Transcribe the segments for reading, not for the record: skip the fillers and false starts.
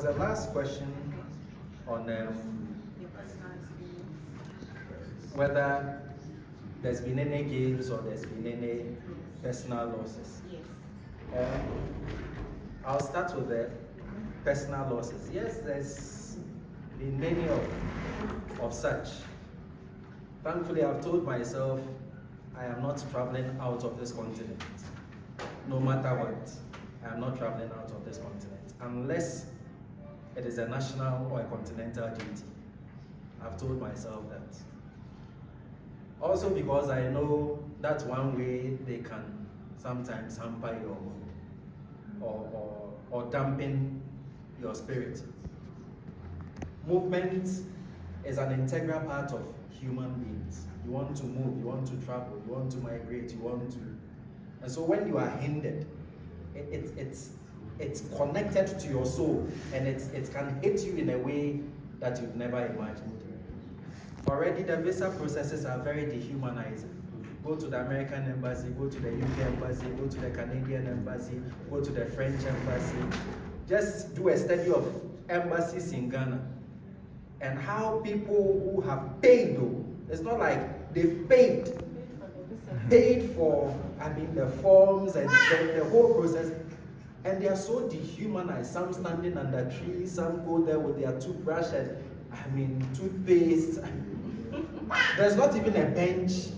The last question on whether there's been any gains or there's been any personal losses. Yes. I'll start with the personal losses. Yes, there's been many of such. Thankfully, I've told myself I am not traveling out of this continent. No matter what, I am not traveling out of this continent unless it is a national or a continental duty. I've told myself that. Also because I know that's one way they can sometimes hamper your or dampen your spirit. Movement is an integral part of human beings. You want to move, you want to travel, you want to migrate, you want to. And so when you are hindered, it's connected to your soul, and it can hit you in a way that you've never imagined. Already the visa processes are very dehumanizing. Go to the American embassy, go to the UK embassy, go to the Canadian embassy, go to the French embassy. Just do a study of embassies in Ghana and how people who have paid, though, it's not like they've paid for, the forms and the whole process, and they are so dehumanized. Some standing under trees, some go there with their toothbrush and toothpaste. There's not even a bench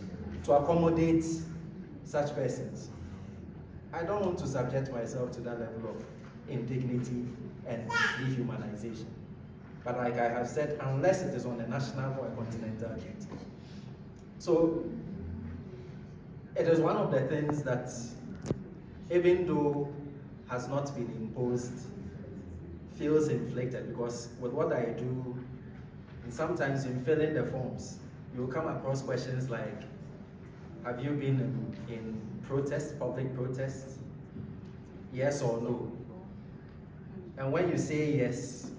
to accommodate such persons. I don't want to subject myself to that level of indignity and dehumanization. But like I have said, unless it is on a national or a continental duty. So it is one of the things that, even though has not been imposed, feels inflicted, because with what I do, and sometimes in filling the forms, you'll come across questions like, have you been in protests, public protests? Yes or no? And when you say yes,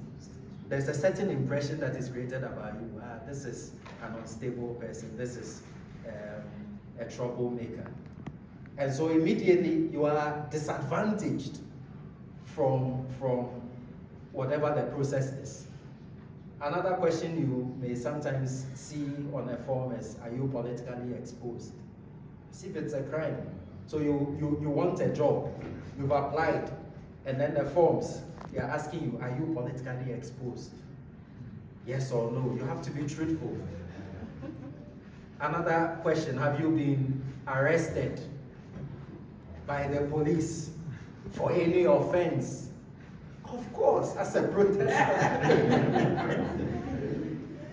there's a certain impression that is created about you. This is an unstable person, this is a troublemaker. And so immediately you are disadvantaged from whatever the process is. Another question you may sometimes see on a form is, are you politically exposed? See if it's a crime. So you want a job, you've applied, and then the forms, they're asking you, are you politically exposed? Yes or no? You have to be truthful. Another question, have you been arrested by the police for any offense? Of course, as a protester.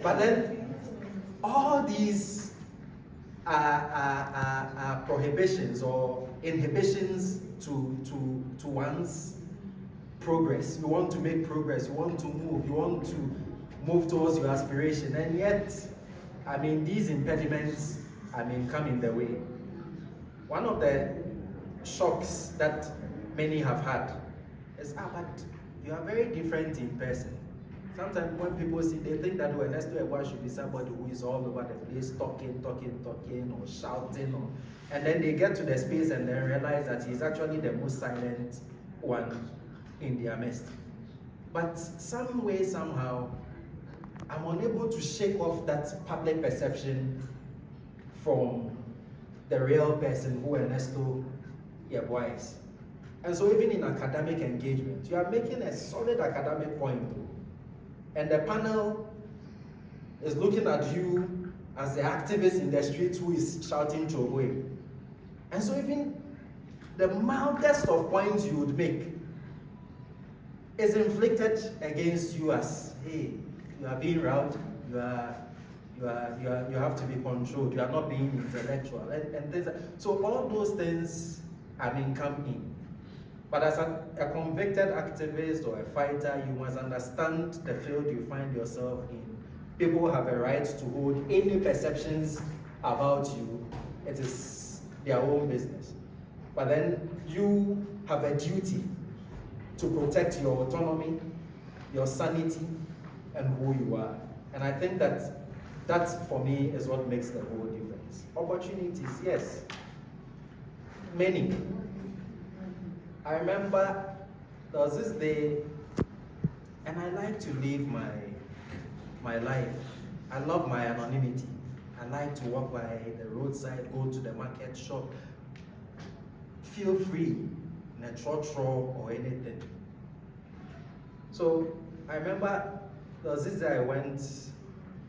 But then, all these are prohibitions or inhibitions to one's progress. You want to make progress, you want to move towards your aspiration, and yet, these impediments, come in the way. One of the shocks that many have had is, but you are very different in person. Sometimes when people see, they think that Ernesto Yeboah should be somebody who is all over the place, talking, or shouting, and then they get to the space and then realize that he's actually the most silent one in their midst. But some way, somehow, I'm unable to shake off that public perception from the real person who Ernesto Yeboah is. And so even in academic engagement, you are making a solid academic point, and the panel is looking at you as the activist in the street who is shouting Choboy. And so even the mildest of points you would make is inflicted against you as, hey, you are being rowdy, you have to be controlled, you are not being intellectual, and things. So all those things, come in. But as a convicted activist or a fighter, you must understand the field you find yourself in. People have a right to hold any perceptions about you. It is their own business. But then you have a duty to protect your autonomy, your sanity, and who you are. And I think that for me is what makes the whole difference. Opportunities, yes. Many. I remember there was this day And I like to live my life. I love my anonymity. I like to walk by the roadside, go to the market, shop, feel free in a trotro or anything. So I remember there was this day I went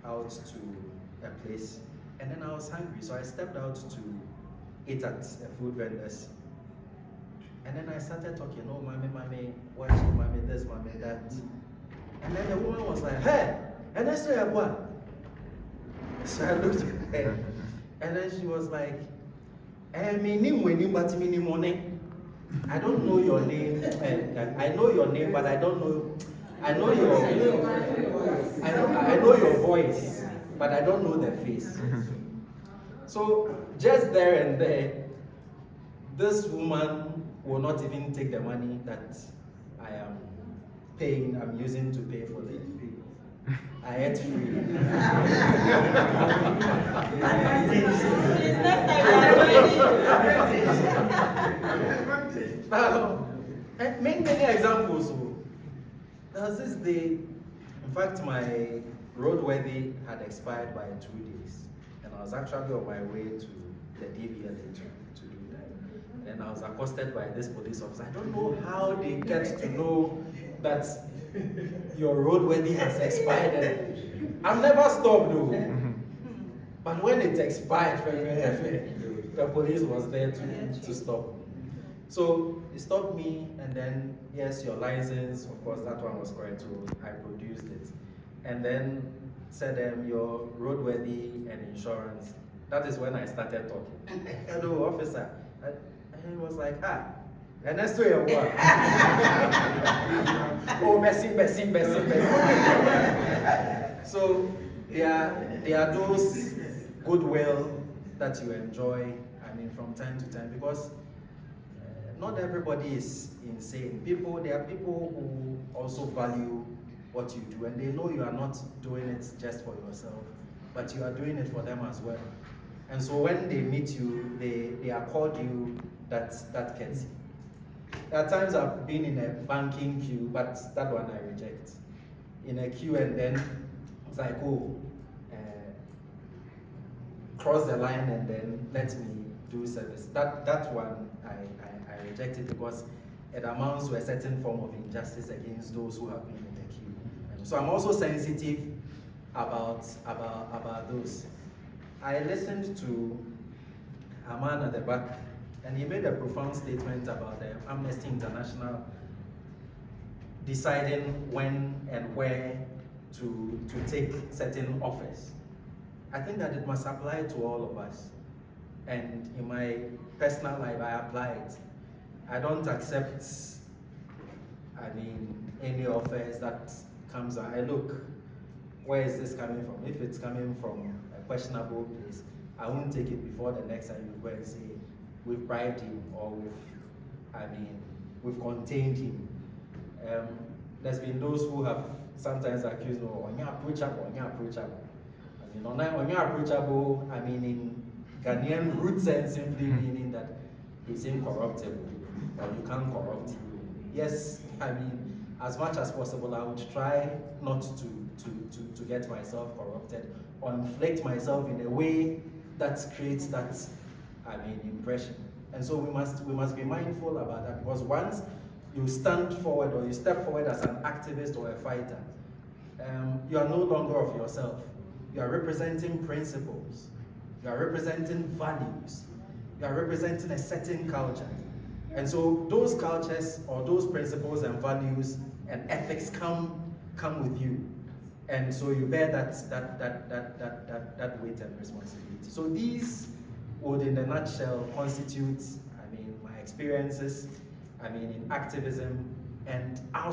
out to a place and then I was hungry, so I stepped out to eat at a food vendor's. And then I started talking, oh, mommy, watch, mommy this, mommy that. And then the woman was like, hey, Ernesto, Yeboah. So I looked at her, and then she was like, I don't know your name. I know your name, but I don't know. I know your voice, but I don't know the face. So just there and there, this woman will not even take the money that I am paying. I'm using to pay for the fee. I ate free. Now, many examples. There was this day, in fact, my roadworthy had expired by 2 days, and I was actually on my way to the DVLA to do that. And then I was accosted by this police officer. I don't know how they get to know that your roadworthy has expired. I've never stopped though. But when it expired, the police was there to stop. So he stopped me, and then, yes, your license, of course, that one was correct, so I produced it. And then said, your roadworthy and insurance. That is when I started talking. Hello, officer. And he was like, Ernesto, Yeboah. Oh, merci. So there are those goodwill that you enjoy, from time to time, because not everybody is insane. There are people who also value what you do, and they know you are not doing it just for yourself, but you are doing it for them as well. And so when they meet you, they accord you that courtesy. There are times I've been in a banking queue, but that one I reject. In a queue, and then it's like, cross the line and then let me do service. That one I reject it because it amounts to a certain form of injustice against those who have been in the queue. And so I'm also sensitive about those. I listened to a man at the back, and he made a profound statement about the Amnesty International deciding when and where to take certain offers. I think that it must apply to all of us. And in my personal life, I apply it. I don't accept, any offers that comes out. I look, where is this coming from? If it's coming from a questionable place, I won't take it before the next time you go and say, we've bribed him, or we've contained him. There's been those who have sometimes accused, when you're approachable. When you're approachable, in Ghanaian root sense, simply meaning that he's incorruptible, or you can't corrupt him. Yes, as much as possible, I would try not to get myself corrupted, or inflict myself in a way that creates that, impression. And so we must be mindful about that, because once you stand forward or you step forward as an activist or a fighter, you are no longer of yourself. You are representing principles. You are representing values. You are representing a certain culture. And so those cultures or those principles and values and ethics come with you. And so you bear that weight and responsibility. So these would, in a nutshell, constitute, my experiences, in activism and outside.